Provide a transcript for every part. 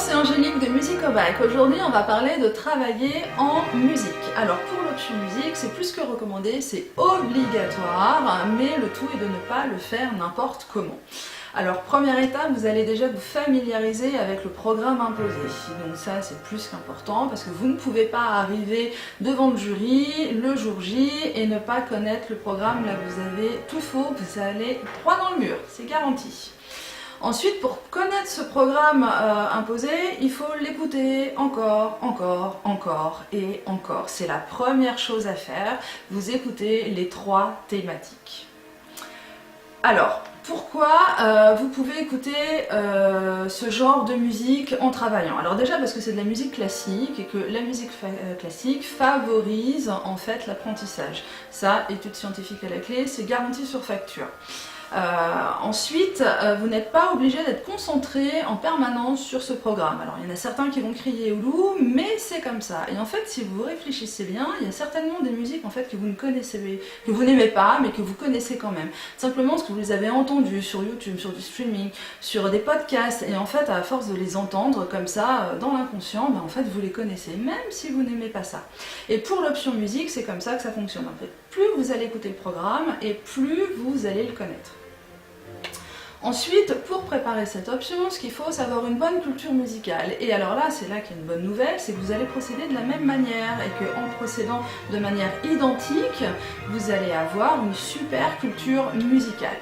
c'est Angélique de Music au Bac. Aujourd'hui, on va parler de travailler en musique. Alors, pour l'option musique, c'est plus que recommandé, c'est obligatoire, mais le tout est de ne pas le faire n'importe comment. Alors, première étape, vous allez déjà vous familiariser avec le programme imposé. Donc ça, c'est plus qu'important parce que vous ne pouvez pas arriver devant le jury le jour J et ne pas connaître le programme. Là, vous avez tout faux, vous allez droit dans le mur, c'est garanti. Ensuite, pour connaître ce programme imposé, il faut l'écouter encore et encore. C'est la première chose à faire. Vous écoutez les 3 thématiques. Alors, pourquoi vous pouvez écouter ce genre de musique en travaillant? Alors déjà parce que c'est de la musique classique et que la musique classique favorise en fait l'apprentissage. Ça, études scientifiques à la clé, c'est garanti sur facture. Ensuite, vous n'êtes pas obligé d'être concentré en permanence sur ce programme. Alors il y en a certains qui vont crier au loup, mais c'est comme ça. Et en fait, si vous réfléchissez bien, il y a certainement des musiques en fait que vous ne connaissez, que vous n'aimez pas, mais que vous connaissez quand même. Simplement parce que vous les avez entendues sur YouTube, sur du streaming, sur des podcasts, et en fait, à force de les entendre comme ça dans l'inconscient, en fait, vous les connaissez, même si vous n'aimez pas ça. Et pour l'option musique, c'est comme ça que ça fonctionne. En fait, plus vous allez écouter le programme, et plus vous allez le connaître. Ensuite, pour préparer cette option, ce qu'il faut, c'est avoir une bonne culture musicale. Et alors là, c'est là qu'il y a une bonne nouvelle, c'est que vous allez procéder de la même manière et qu'en procédant de manière identique, vous allez avoir une super culture musicale.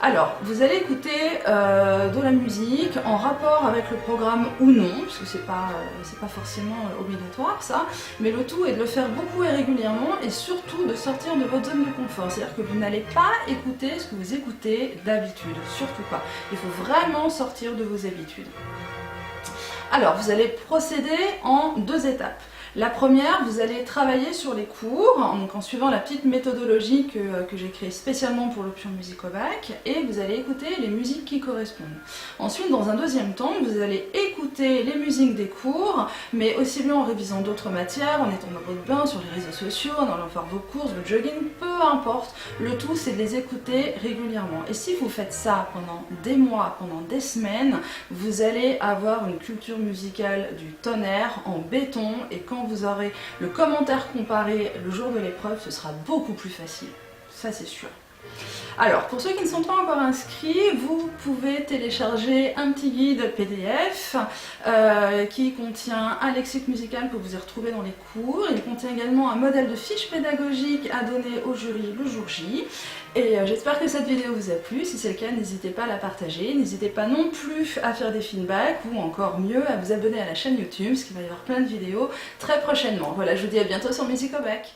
Alors, vous allez écouter de la musique en rapport avec le programme ou non, parce que c'est pas forcément obligatoire ça, mais le tout est de le faire beaucoup et régulièrement et surtout de sortir de votre zone de confort. C'est-à-dire que vous n'allez pas écouter ce que vous écoutez d'habitude, surtout pas. Il faut vraiment sortir de vos habitudes. Alors, vous allez procéder en 2 étapes. La première, vous allez travailler sur les cours, donc en suivant la petite méthodologie que j'ai créée spécialement pour l'option musique au bac, et vous allez écouter les musiques qui correspondent. Ensuite, dans un deuxième temps, vous allez écouter les musiques des cours, mais aussi bien en révisant d'autres matières, en étant dans votre bain, sur les réseaux sociaux, en allant faire vos courses, votre jogging, peu importe. Le tout, c'est de les écouter régulièrement. Et si vous faites ça pendant des mois, pendant des semaines, vous allez avoir une culture musicale du tonnerre en béton, et quand vous aurez le commentaire comparé le jour de l'épreuve, ce sera beaucoup plus facile, ça c'est sûr. Alors, pour ceux qui ne sont pas encore inscrits, vous pouvez télécharger un petit guide PDF qui contient un lexique musical que vous y retrouvez dans les cours. Il contient également un modèle de fiche pédagogique à donner au jury le jour J. Et j'espère que cette vidéo vous a plu. Si c'est le cas, n'hésitez pas à la partager. N'hésitez pas non plus à faire des feedbacks ou encore mieux à vous abonner à la chaîne YouTube, parce qu'il va y avoir plein de vidéos très prochainement. Voilà, je vous dis à bientôt sur Music au Bac.